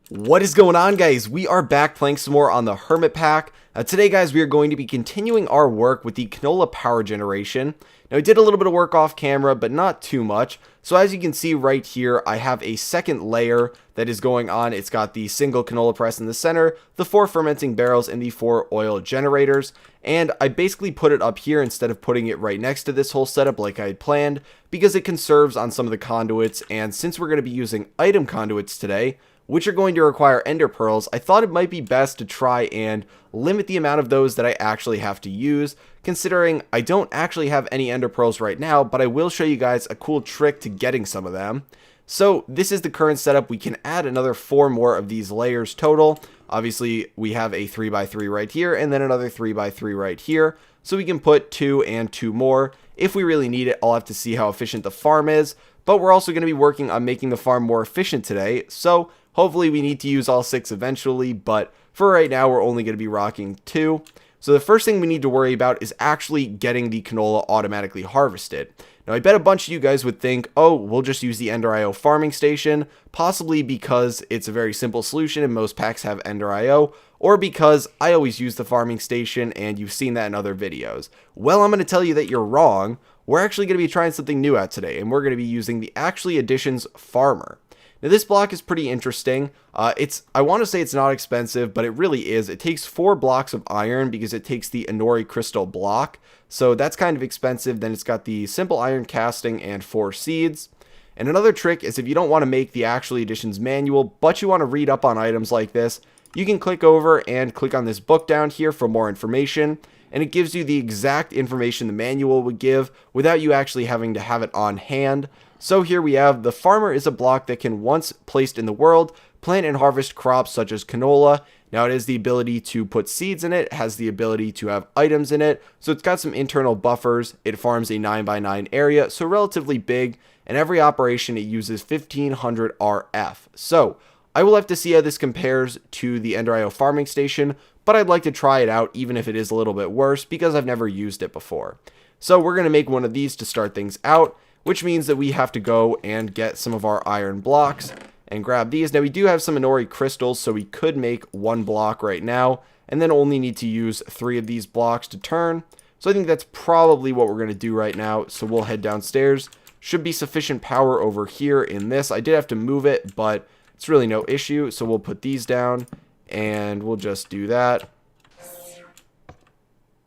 What is going on, guys? We are back playing some more on the HermitPack. Today, guys, we are going to be continuing our work with the Canola power generation. Now, I did a little bit of work off camera, but not too much. So as you can see right here, I have a second layer that is going on. It's got the single canola press in the center, the 4 fermenting barrels, and the 4 oil generators. And I basically put it up here instead of putting it right next to this whole setup like I had planned, because it conserves on some of the conduits. And since we're going to be using item conduits today, which are going to require ender pearls, I thought it might be best to try and limit the amount of those that I actually have to use, considering I don't actually have any ender pearls right now, but I will show you guys a cool trick to getting some of them. So this is the current setup. We can add another 4 more of these layers total. Obviously, we have a 3x3 right here, and then another 3x3 right here. So we can put 2 and 2 more. If we really need it, I'll have to see how efficient the farm is, but we're also going to be working on making the farm more efficient today, so hopefully we need to use all 6 eventually, but for right now we're only going to be rocking 2. So the first thing we need to worry about is actually getting the canola automatically harvested. Now I bet a bunch of you guys would think, oh, we'll just use the Ender.io farming station, possibly because it's a very simple solution and most packs have Ender.io, or because I always use the farming station and you've seen that in other videos. Well, I'm going to tell you that you're wrong. We're actually going to be trying something new out today, and we're going to be using the Actually Additions Farmer. Now this block is pretty interesting. I want to say it's not expensive, but it really is. It takes 4 blocks of iron because it takes the E03 crystal block. So that's kind of expensive. Then it's got the simple iron casting and 4 seeds. And another trick is if you don't want to make the Actually Additions manual, but you want to read up on items like this, you can click over and click on this book down here for more information. And it gives you the exact information the manual would give without you actually having to have it on hand. So here we have the farmer is a block that can, once placed in the world, plant and harvest crops such as canola. Now it has the ability to put seeds in it, has the ability to have items in it, so it's got some internal buffers. It farms a 9x9 area, so relatively big, and every operation it uses 1500 RF. So I will have to see how this compares to the Ender.io farming station, but I'd like to try it out even if it is a little bit worse because I've never used it before. So we're going to make one of these to start things out, which means that we have to go and get some of our iron blocks and grab these. Now we do have some E03 crystals, so we could make 1 block right now and then only need to use 3 of these blocks to turn. So I think that's probably what we're going to do right now. So we'll head downstairs. Should be sufficient power over here in this. I did have to move it, but it's really no issue. So we'll put these down and we'll just do that.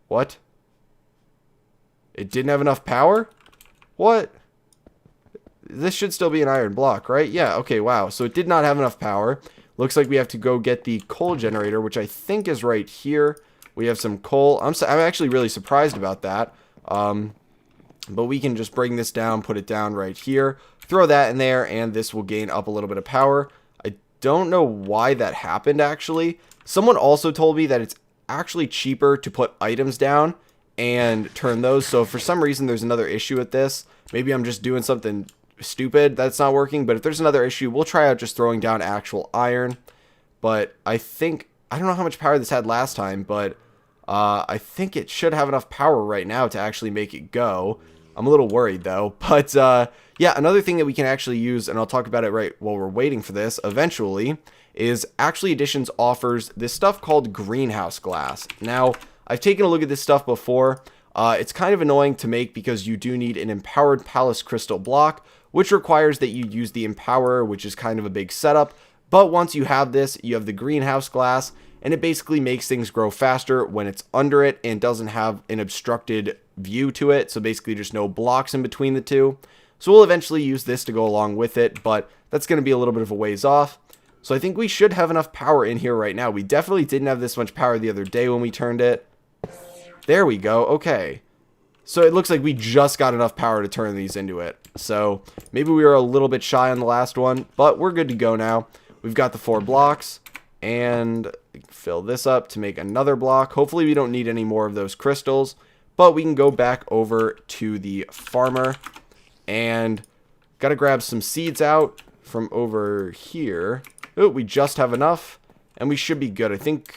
What? It didn't have enough power? What? This should still be an iron block, right? Yeah, okay, wow. So it did not have enough power. Looks like we have to go get the coal generator, which I think is right here. We have some coal. I'm actually really surprised about that. But we can just bring this down, put it down right here. Throw that in there, and this will gain up a little bit of power. I don't know why that happened, actually. Someone also told me that it's actually cheaper to put items down and turn those. So if for some reason there's another issue with this, maybe I'm just doing something stupid that's not working, but if there's another issue, we'll try out just throwing down actual iron. But I don't know how much power this had last time, but I think it should have enough power right now to actually make it go. I'm a little worried though, but yeah, another thing that we can actually use, and I'll talk about it right while we're waiting for this eventually, is Actually Additions offers this stuff called greenhouse glass. Now I've taken a look at this stuff before. It's kind of annoying to make because you do need an empowered palace crystal block, which requires that you use the empower, which is kind of a big setup. But once you have this, you have the greenhouse glass, and it basically makes things grow faster when it's under it and doesn't have an obstructed view to it. So basically just no blocks in between the two. So we'll eventually use this to go along with it, but that's going to be a little bit of a ways off. So I think we should have enough power in here right now. We definitely didn't have this much power the other day when we turned it. There we go. Okay. So it looks like we just got enough power to turn these into it. So maybe we were a little bit shy on the last one, but we're good to go now. We've got the 4 blocks, and fill this up to make another block. Hopefully we don't need any more of those crystals, but we can go back over to the farmer and got to grab some seeds out from over here. Oh, we just have enough, and we should be good. I think,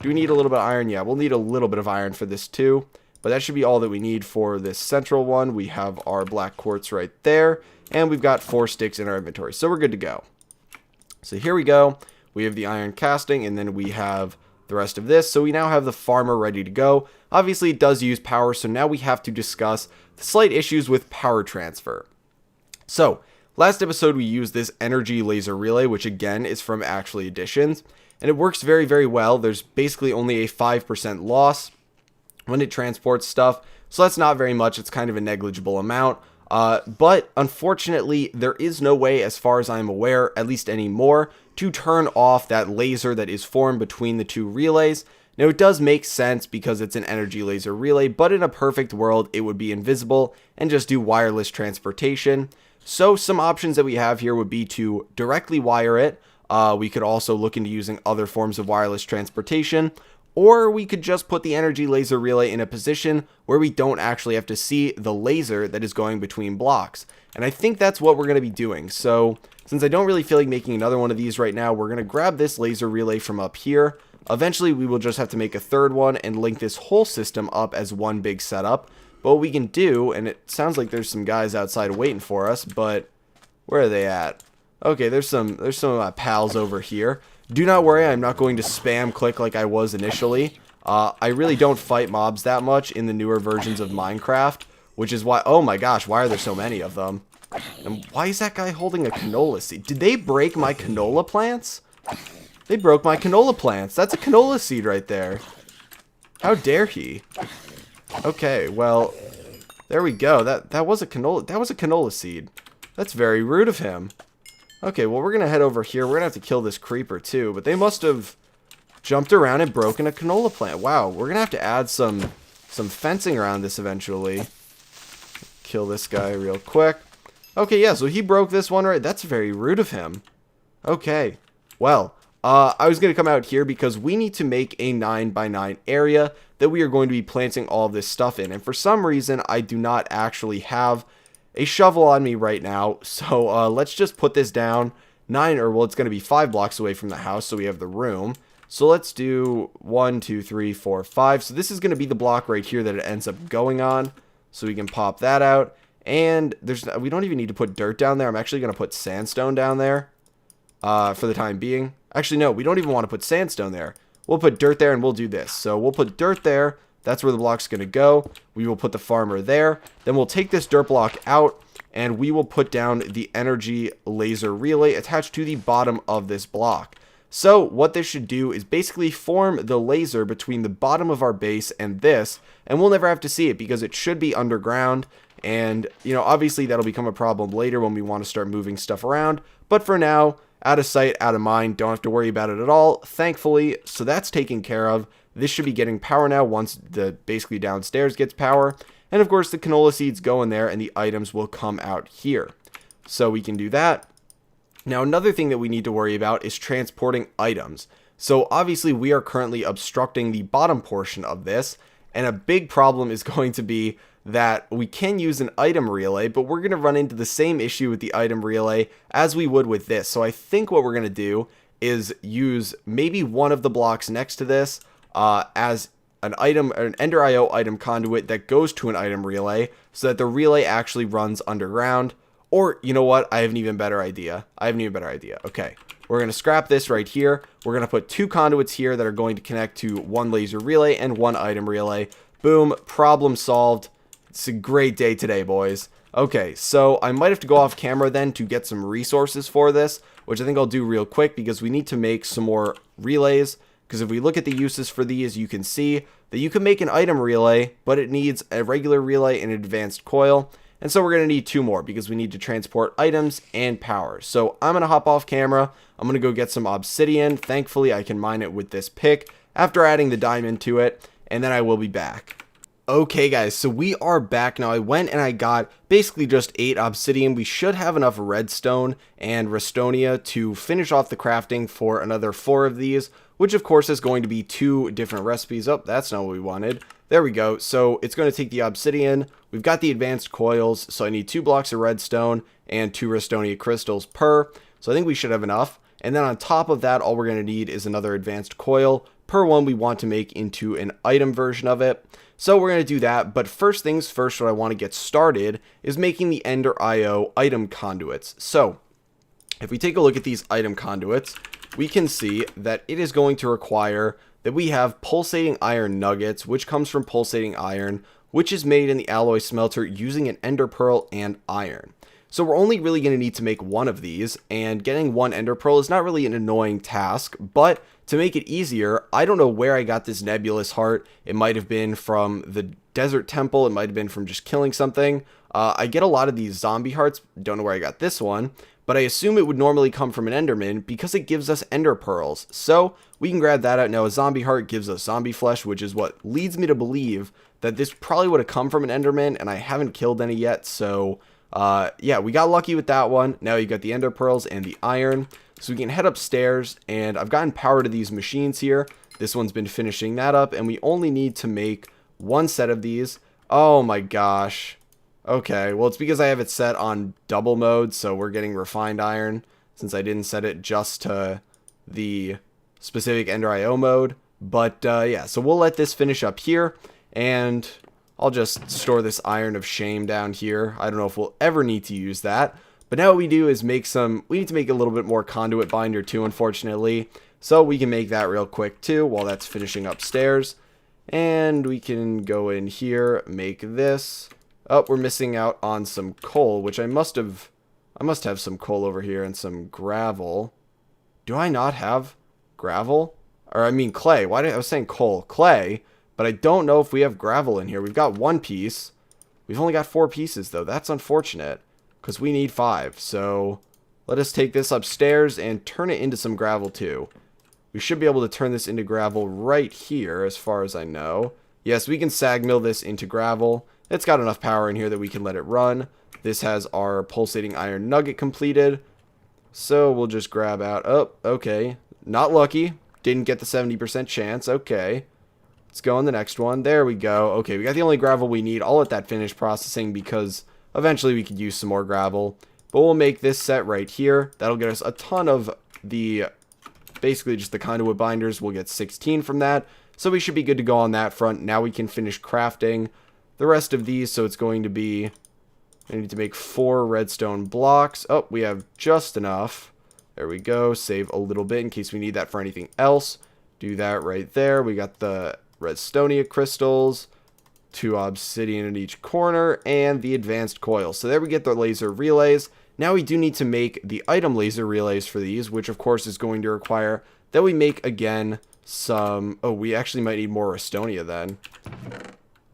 do we need a little bit of iron? Yeah, we'll need a little bit of iron for this too. But that should be all that we need for this central one. We have our black quartz right there, and we've got 4 sticks in our inventory, so we're good to go. So here we go. we have the iron casting, and then we have the rest of this. So we now have the farmer ready to go. Obviously it does use power, so now we have to discuss the slight issues with power transfer. So last episode we used this energy laser relay, which again is from Actually Additions, and it works very, very well. There's basically only a 5% loss when it transports stuff, so that's not very much. It's kind of a negligible amount. But unfortunately, there is no way, as far as I'm aware, at least anymore, to turn off that laser that is formed between the two relays. Now, it does make sense because it's an energy laser relay, but in a perfect world, it would be invisible and just do wireless transportation. So some options that we have here would be to directly wire it. We could also look into using other forms of wireless transportation, or we could just put the energy laser relay in a position where we don't actually have to see the laser that is going between blocks. And I think that's what we're going to be doing. So since I don't really feel like making another one of these right now, we're going to grab this laser relay from up here. Eventually we will just have to make a third one and link this whole system up as one big setup. But what we can do, and it sounds like there's some guys outside waiting for us, but where are they at? Okay, there's some of my pals over here. Do not worry, I'm not going to spam click like I was initially. I really don't fight mobs that much in the newer versions of Minecraft, which is why, oh my gosh, why are there so many of them? And why is that guy holding a canola seed? Did they break my canola plants? They broke my canola plants. That's a canola seed right there. How dare he? Okay, well, there we go. That was a canola seed. That's very rude of him. Okay, well, we're going to head over here. We're going to have to kill this creeper, too. But they must have jumped around and broken a canola plant. Wow, we're going to have to add some fencing around this eventually. Kill this guy real quick. Okay, yeah, so he broke this one, right? That's very rude of him. Okay, well, I was going to come out here because we need to make a 9x9 area that we are going to be planting all of this stuff in. And for some reason, I do not actually have a shovel on me right now, so let's just put this down it's going to be 5 blocks away from the house, so we have the room. So let's do 1 2 3 4 5. So this is going to be the block right here that it ends up going on, so we can pop that out. And we don't even need to put dirt down there. I'm actually going to put sandstone down there for the time being. Actually, no, we don't even want to put sandstone there. We'll put dirt there and we'll do this. So we'll put dirt there. That's where the block's going to go. We will put the farmer there. Then we'll take this dirt block out and we will put down the energy laser relay attached to the bottom of this block. So what this should do is basically form the laser between the bottom of our base and this, and we'll never have to see it because it should be underground. And, you know, obviously that'll become a problem later when we want to start moving stuff around. But for now, out of sight, out of mind, don't have to worry about it at all, thankfully. So that's taken care of. This should be getting power now once the basically downstairs gets power. And of course the canola seeds go in there and the items will come out here. So we can do that. Now another thing that we need to worry about is transporting items. So obviously we are currently obstructing the bottom portion of this. And a big problem is going to be that we can use an item relay, but we're going to run into the same issue with the item relay as we would with this. So I think what we're going to do is use maybe one of the blocks next to this as an item, or an Ender IO item conduit that goes to an item relay so that the relay actually runs underground. Or, you know what? I have an even better idea. Okay, we're going to scrap this right here. We're going to put 2 conduits here that are going to connect to 1 laser relay and 1 item relay. Boom, problem solved. It's a great day today, boys. Okay, so I might have to go off camera then to get some resources for this, which I think I'll do real quick because we need to make some more relays. Because if we look at the uses for these, you can see that you can make an item relay, but it needs a regular relay and an advanced coil. And so we're going to need 2 more because we need to transport items and power. So I'm going to hop off camera. I'm going to go get some obsidian. Thankfully, I can mine it with this pick after adding the diamond to it. And then I will be back. Okay guys, so we are back now. I went and I got basically just 8 obsidian. We should have enough redstone and restonia to finish off the crafting for another 4 of these, which of course is going to be 2 different recipes. Oh, that's not what we wanted. There we go. So it's going to take the obsidian. We've got the advanced coils, so I need 2 blocks of redstone and 2 restonia crystals per. So I think we should have enough. And then on top of that, all we're going to need is another advanced coil per one we want to make into an item version of it. So we're going to do that, but first things first, what I want to get started is making the Ender IO item conduits. So if we take a look at these item conduits, we can see that it is going to require that we have pulsating iron nuggets, which comes from pulsating iron, which is made in the alloy smelter using an ender pearl and iron. So we're only really going to need to make one of these, and getting one ender pearl is not really an annoying task, but to make it easier, I don't know where I got this nebulous heart. It might have been from the desert temple, it might have been from just killing something. I get a lot of these zombie hearts, don't know where I got this one, but I assume it would normally come from an enderman because it gives us ender pearls. So we can grab that out. Now a zombie heart gives us zombie flesh, which is what leads me to believe that this probably would have come from an enderman, and I haven't killed any yet, so yeah, we got lucky with that one. Now you got the ender pearls and the iron, so we can head upstairs, and I've gotten power to these machines here. This one's been finishing that up, and we only need to make one set of these. Oh my gosh. Okay, well, it's because I have it set on double mode, so we're getting refined iron, since I didn't set it just to the specific Ender IO mode. But yeah, so we'll let this finish up here, and I'll just store this iron of shame down here. I don't know if we'll ever need to use that, but now what we do is we need to make a little bit more conduit binder too, unfortunately. So we can make that real quick too, while that's finishing upstairs. And we can go in here, make this. Oh, we're missing out on some coal, which I must have some coal over here and some gravel. Do I not have gravel? Or I mean clay. I was saying coal. Clay. But I don't know if we have gravel in here. We've got one piece. We've only got 4 pieces, though. That's unfortunate, because we need 5. So let us take this upstairs and turn it into some gravel, too. We should be able to turn this into gravel right here, as far as I know. Yes, we can sag mill this into gravel. It's got enough power in here that we can let it run. This has our pulsating iron nugget completed. So we'll just grab out... Oh, okay. Not lucky. Didn't get the 70% chance. Okay. Let's go on the next one. There we go. Okay, we got the only gravel we need. I'll let that finish processing because eventually we could use some more gravel. But we'll make this set right here. That'll get us a ton of the... basically just the conduit binders. We'll get 16 from that. So we should be good to go on that front. Now we can finish crafting the rest of these. So it's going to be... I need to make 4 redstone blocks. Oh, we have just enough. There we go. Save a little bit in case we need that for anything else. Do that right there. We got the redstonia crystals, 2 obsidian in each corner, and the advanced coil. So there we get the laser relays. Now we do need to make the item laser relays for these, which of course is going to require that we make again some... Oh, we actually might need more restonia then.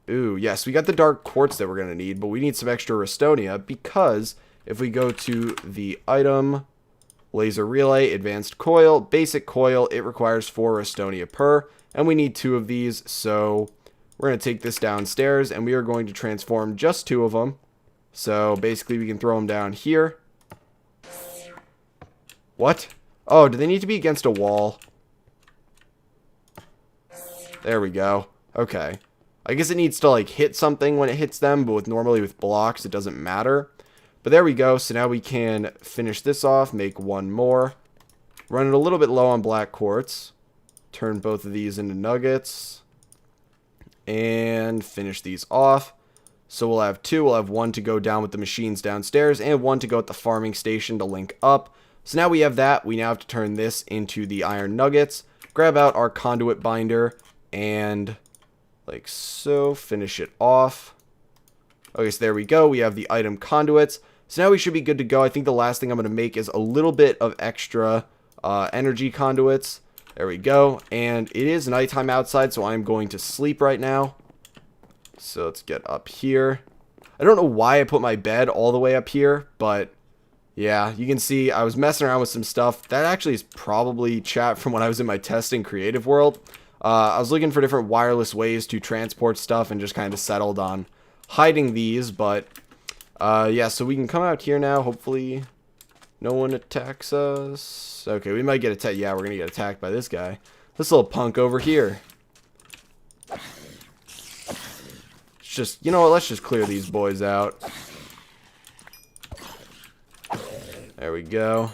Ooh, yes, we got the dark quartz that we're going to need, but we need some extra restonia because if we go to the item laser relay, advanced coil, basic coil, it requires 4 restonia per, and we need 2 of these, so we're going to take this downstairs, and we are going to transform just 2 of them. So basically we can throw them down here. What? Oh, do they need to be against a wall? There we go. Okay. I guess it needs to like hit something when it hits them, but normally with blocks it doesn't matter. But there we go. So now we can finish this off, make 1 more. Run it a little bit low on black quartz. Turn both of these into nuggets. And finish these off. So we'll have 2. We'll have 1 to go down with the machines downstairs and 1 to go at the farming station to link up. So now we have that. We now have to turn this into the iron nuggets. Grab out our conduit binder and like so. Finish it off. Okay, so there we go. We have the item conduits. So now we should be good to go. I think the last thing I'm going to make is a little bit of extra energy conduits. There we go. And it is nighttime outside, so I'm going to sleep right now. So let's get up here. I don't know why I put my bed all the way up here, but yeah, you can see I was messing around with some stuff. That actually is probably chat from when I was in my testing creative world. I was looking for different wireless ways to transport stuff and just kind of settled on hiding these, but yeah, so we can come out here now. Hopefully no one attacks us. Okay, we might get attacked. Yeah, we're gonna get attacked by this guy. This little punk over here. It's just, you know what, let's just clear these boys out. There we go.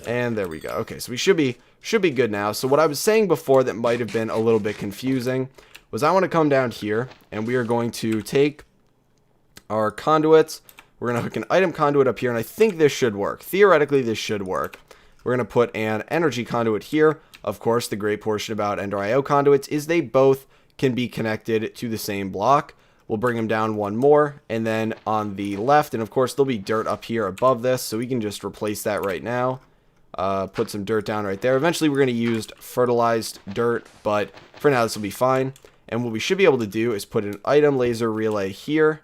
And there we go. Okay, so we should be good now. So what I was saying before that might have been a little bit confusing was I want to come down here and we are going to take our conduits. We're going to hook an item conduit up here, and I think this should work. Theoretically, this should work. We're going to put an energy conduit here. Of course, the great portion about Ender IO conduits is they both can be connected to the same block. We'll bring them down one more, and then on the left, and of course, there'll be dirt up here above this, so we can just replace that right now. Put some dirt down right there. Eventually, we're going to use fertilized dirt, but for now, this will be fine. And what we should be able to do is put an item laser relay here.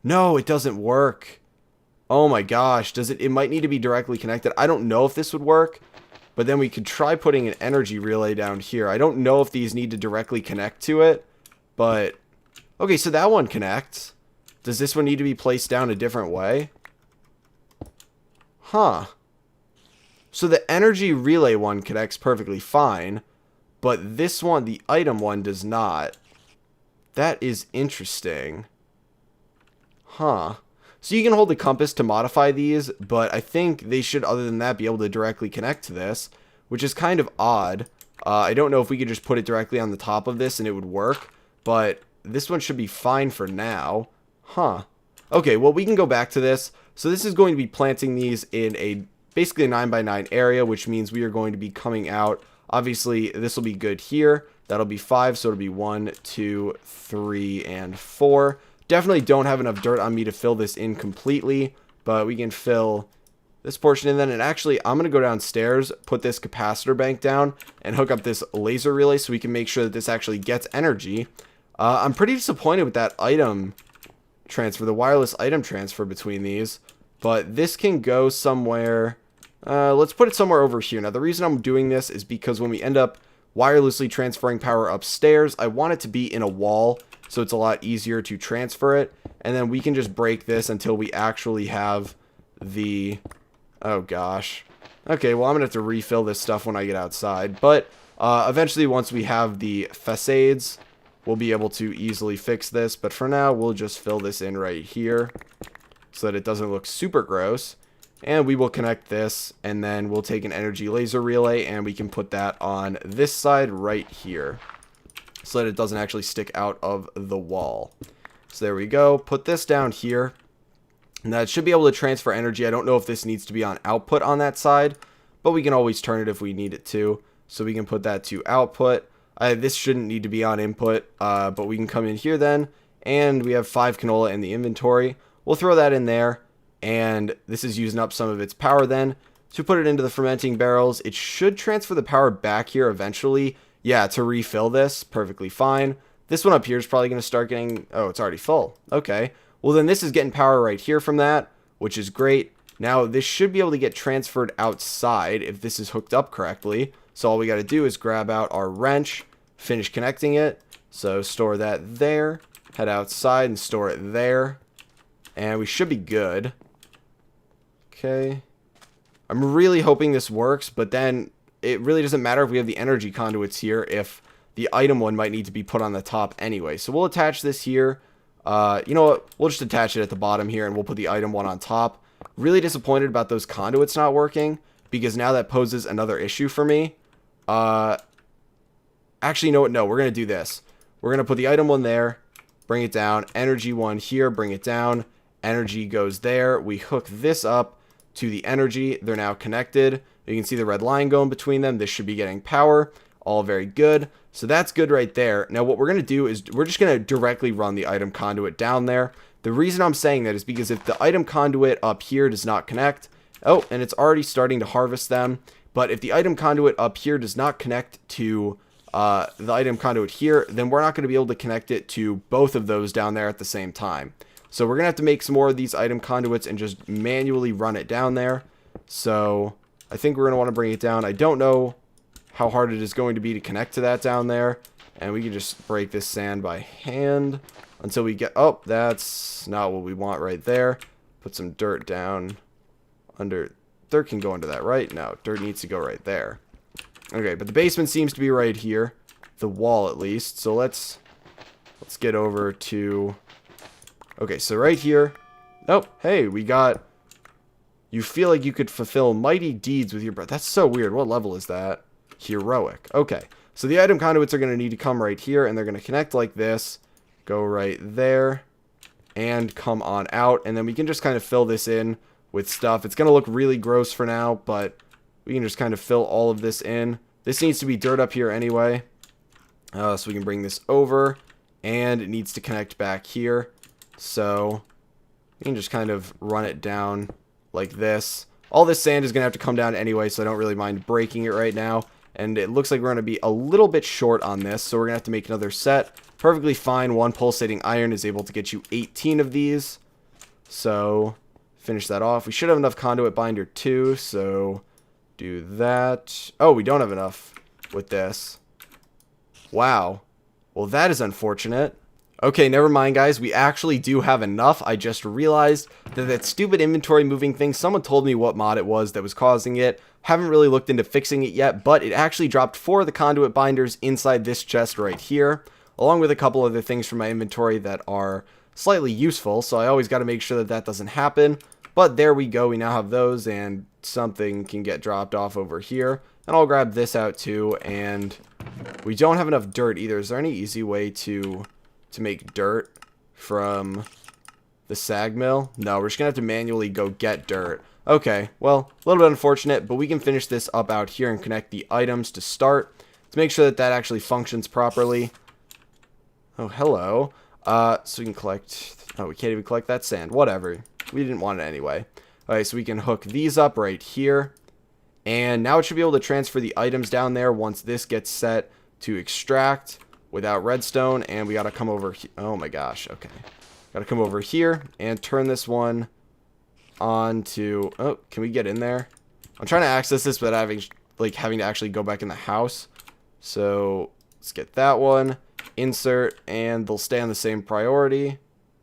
No, it doesn't work. Oh my gosh, does it? It might need to be directly connected. I don't know if this would work, but then we could try putting an energy relay down here. I don't know if these need to directly connect to it, but okay, so that one connects. Does this one need to be placed down a different way? Huh. So the energy relay one connects perfectly fine, but this one, the item one, does not. That is interesting. Huh. So you can hold the compass to modify these, but I think they should, other than that, be able to directly connect to this, which is kind of odd. I don't know if we could just put it directly on the top of this and it would work, but this one should be fine for now. Huh. Okay, well, we can go back to this. So this is going to be planting these in a basically a 9x9 area, which means we are going to be coming out. Obviously, this will be good here. That'll be 5, so it'll be 1, 2, 3, and 4. Definitely don't have enough dirt on me to fill this in completely, but we can fill this portion in then. And actually, I'm going to go downstairs, put this capacitor bank down, and hook up this laser relay so we can make sure that this actually gets energy. I'm pretty disappointed with that item transfer, the wireless item transfer between these, but this can go somewhere. Let's put it somewhere over here. Now, the reason I'm doing this is because when we end up wirelessly transferring power upstairs, I want it to be in a wall, so it's a lot easier to transfer it. And then we can just break this until we actually have the... Oh, gosh. Okay, well, I'm going to have to refill this stuff when I get outside. But eventually, once we have the facades, we'll be able to easily fix this. But for now, we'll just fill this in right here so that it doesn't look super gross. And we will connect this, and then we'll take an energy laser relay, and we can put that on this side right here so that it doesn't actually stick out of the wall. So there we go. Put this down here, and that should be able to transfer energy. I don't know if this needs to be on output on that side, but we can always turn it if we need it to. So we can put that to output. This shouldn't need to be on input, but we can come in here then, and we have 5 canola in the inventory. We'll throw that in there. And this is using up some of its power then. To put it into the fermenting barrels, it should transfer the power back here eventually. Yeah, to refill this, perfectly fine. This one up here is probably going to start getting... Oh, it's already full. Okay. Well, then this is getting power right here from that, which is great. Now, this should be able to get transferred outside if this is hooked up correctly. So all we got to do is grab out our wrench, finish connecting it. So store that there, head outside and store it there. And we should be good. Okay, I'm really hoping this works, but then it really doesn't matter if we have the energy conduits here if the item one might need to be put on the top anyway. So we'll attach this here. You know what? We'll just attach it at the bottom here, and we'll put the item one on top. Really disappointed about those conduits not working, because now that poses another issue for me. Actually, you know what? No, we're going to do this. We're going to put the item one there, bring it down, energy one here, bring it down, energy goes there. We hook this up to the energy. They're now connected. You can see the red line going between them. This should be getting power. All very good. So that's good right there. Now what we're going to do is we're just going to directly run the item conduit down there. The reason I'm saying that is because if the item conduit up here does not connect, oh, and it's already starting to harvest them, but if the item conduit up here does not connect to the item conduit here, then we're not going to be able to connect it to both of those down there at the same time. So we're going to have to make some more of these item conduits and just manually run it down there. So I think we're going to want to bring it down. I don't know how hard it is going to be to connect to that down there. And we can just break this sand by hand until we get... Oh, that's not what we want right there. Put some dirt down under... Dirt can go under that, right? No, dirt needs to go right there. Okay, but the basement seems to be right here. The wall, at least. So let's get over to... Okay, so right here. Oh, hey, we got... You feel like you could fulfill mighty deeds with your breath. That's so weird. What level is that? Heroic. Okay, so the item conduits are going to need to come right here, and they're going to connect like this. Go right there. and come on out. And then we can just kind of fill this in with stuff. It's going to look really gross for now, but we can just kind of fill all of this in. This needs to be dirt up here anyway. So we can bring this over, and it needs to connect back here. So we can just kind of run it down like this. All this sand is going to have to come down anyway, so I don't really mind breaking it right now. And it looks like we're going to be a little bit short on this, so we're going to have to make another set. Perfectly fine. One pulsating iron is able to get you 18 of these. So finish that off. We should have enough conduit binder too, so do that. Oh, we don't have enough with this. Wow. Well, that is unfortunate. Okay, never mind, guys. We actually do have enough. I just realized that stupid inventory moving thing, someone told me what mod it was that was causing it. Haven't really looked into fixing it yet, but it actually dropped 4 of the conduit binders inside this chest right here, along with a couple other things from my inventory that are slightly useful, so I always got to make sure that that doesn't happen. But there we go. We now have those, and something can get dropped off over here. And I'll grab this out too, and we don't have enough dirt either. Is there any easy way to make dirt from the sag mill? No, we're just gonna have to manually go get dirt. Okay, well, a little bit unfortunate, but we can finish this up out here and connect the items to start to make sure that that actually functions properly. Oh, hello. So we can collect... Oh, we can't even collect that sand. Whatever. We didn't want it anyway. Alright, so we can hook these up right here. And now it should be able to transfer the items down there once this gets set to extract without redstone. And we got to come over here. Oh my gosh. Okay. Got to come over here and turn this one on to... Oh, can we get in there? I'm trying to access this without having to actually go back in the house. So let's get that one. Insert, and they'll stay on the same priority.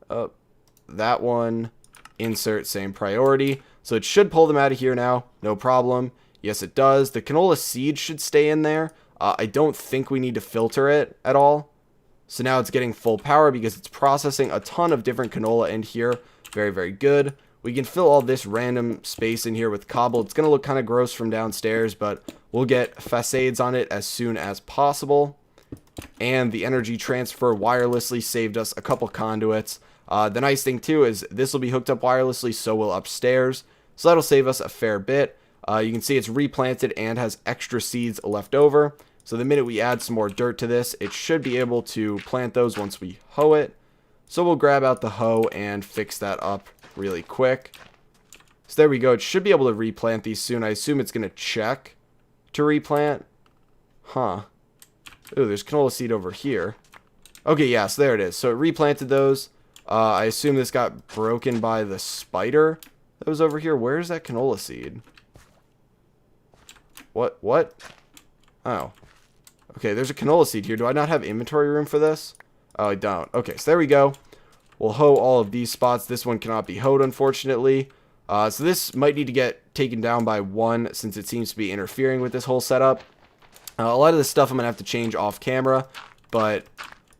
That one. Insert, same priority. So it should pull them out of here now. No problem. Yes, it does. The canola seed should stay in there. I don't think we need to filter it at all. So now it's getting full power because it's processing a ton of different canola in here. Very, very good. We can fill all this random space in here with cobble. It's going to look kind of gross from downstairs, but we'll get facades on it as soon as possible. And the energy transfer wirelessly saved us a couple conduits. The nice thing too is this will be hooked up wirelessly, so will upstairs. So that'll save us a fair bit. You can see it's replanted and has extra seeds left over. So the minute we add some more dirt to this, it should be able to plant those once we hoe it. So we'll grab out the hoe and fix that up really quick. So there we go. It should be able to replant these soon. I assume it's going to check to replant. Huh. Ooh, there's canola seed over here. Okay, yeah, so there it is. So it replanted those. I assume this got broken by the spider that was over here. Where's that canola seed? What? Oh. Okay, there's a canola seed here. Do I not have inventory room for this? Oh, I don't. Okay, so there we go. We'll hoe all of these spots. This one cannot be hoed, unfortunately. So this might need to get taken down by 1 since it seems to be interfering with this whole setup. A lot of this stuff I'm going to have to change off camera, but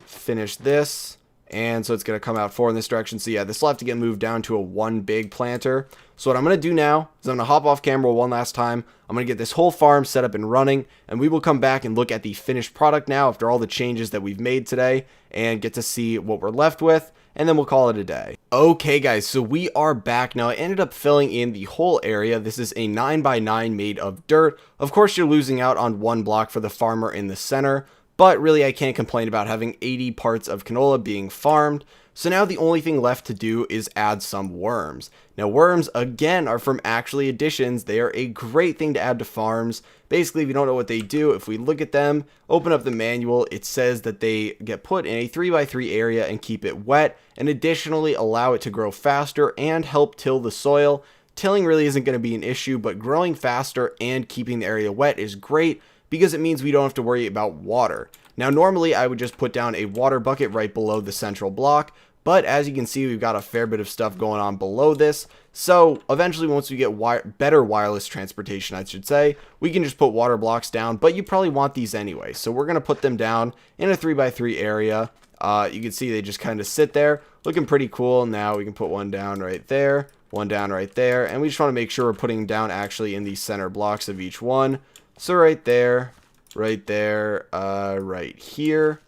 finish this. And so it's going to come out 4 in this direction. So yeah, this will have to get moved down to a 1 big planter. So what I'm going to do now is I'm going to hop off camera one last time. I'm going to get this whole farm set up and running, and we will come back and look at the finished product now after all the changes that we've made today and get to see what we're left with, and then we'll call it a day. Okay guys, so we are back now. I ended up filling in the whole area. This is a 9x9 made of dirt. Of course, you're losing out on 1 block for the farmer in the center, but really I can't complain about having 80 parts of canola being farmed. So now the only thing left to do is add some worms. Now worms, again, are from Actually Additions. They are a great thing to add to farms. Basically, if you don't know what they do, if we look at them, open up the manual, it says that they get put in a 3x3 area and keep it wet, and additionally allow it to grow faster and help till the soil. Tilling really isn't going to be an issue, but growing faster and keeping the area wet is great because it means we don't have to worry about water. Now normally I would just put down a water bucket right below the central block, but as you can see, we've got a fair bit of stuff going on below this. So eventually, once we get better wireless transportation, I should say, we can just put water blocks down, but you probably want these anyway. So we're going to put them down in a 3x3 area. You can see they just kind of sit there looking pretty cool. Now we can put one down right there, one down right there. And we just want to make sure we're putting down actually in the center blocks of each one. So right there, right here.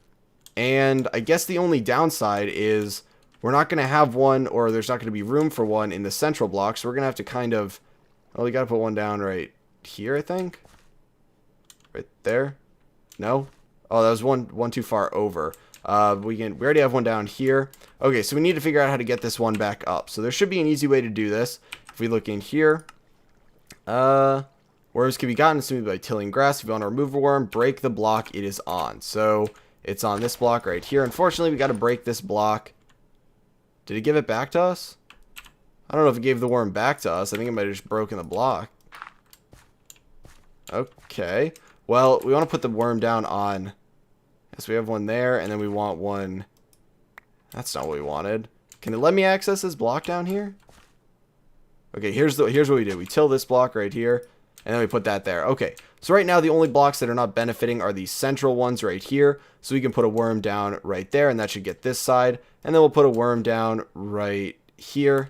And I guess the only downside is we're not going to have one, or there's not going to be room for one in the central block. So we're going to have to kind of, well, we got to put one down right here, I think. Right there. No? Oh, that was one too far over. We already have one down here. Okay, so we need to figure out how to get this one back up. So there should be an easy way to do this. If we look in here, worms can be gotten simply by tilling grass. If you want to remove a worm, break the block it is on. So it's on this block right here. Unfortunately, we got to break this block. Did it give it back to us? I don't know if it gave the worm back to us. I think it might have just broken the block. Okay. Well, we want to put the worm down on... Yes, we have one there, and then we want one... That's not what we wanted. Can it let me access this block down here? Okay, here's what we do. We till this block right here, and then we put that there. Okay, so right now the only blocks that are not benefiting are these central ones right here. So we can put a worm down right there, and that should get this side. And then we'll put a worm down right here,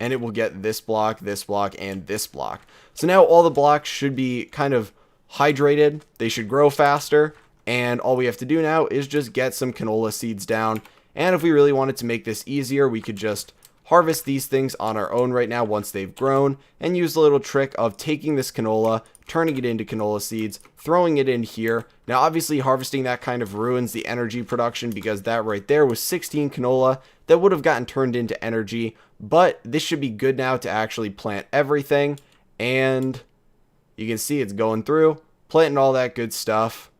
and it will get this block, and this block. So now all the blocks should be kind of hydrated. They should grow faster, and all we have to do now is just get some canola seeds down. And if we really wanted to make this easier, we could just harvest these things on our own right now once they've grown, and use the little trick of taking this canola, turning it into canola seeds, throwing it in here. Now obviously harvesting that kind of ruins the energy production, because that right there was 16 canola that would have gotten turned into energy. But this should be good now to actually plant everything, and you can see it's going through, planting all that good stuff.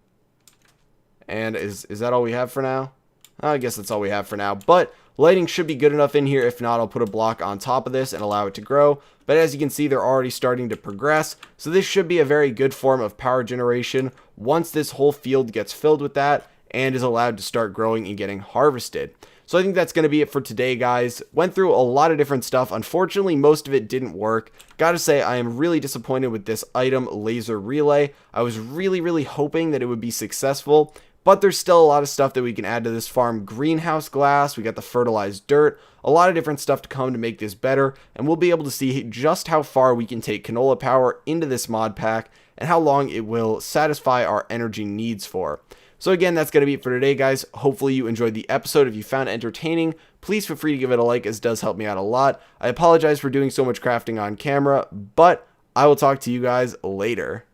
And is that all we have for now? I guess that's all we have for now, but lighting should be good enough in here. If not, I'll put a block on top of this and allow it to grow. But as you can see, they're already starting to progress. So this should be a very good form of power generation once this whole field gets filled with that and is allowed to start growing and getting harvested. So I think that's going to be it for today, guys. Went through a lot of different stuff. Unfortunately, most of it didn't work. Gotta say, I am really disappointed with this item, laser relay. I was really hoping that it would be successful. But there's still a lot of stuff that we can add to this farm. Greenhouse glass, we got the fertilized dirt, a lot of different stuff to come to make this better, and we'll be able to see just how far we can take canola power into this mod pack and how long it will satisfy our energy needs for. So again, that's going to be it for today, guys. Hopefully you enjoyed the episode. If you found it entertaining, please feel free to give it a like, as it does help me out a lot. I apologize for doing so much crafting on camera, but I will talk to you guys later.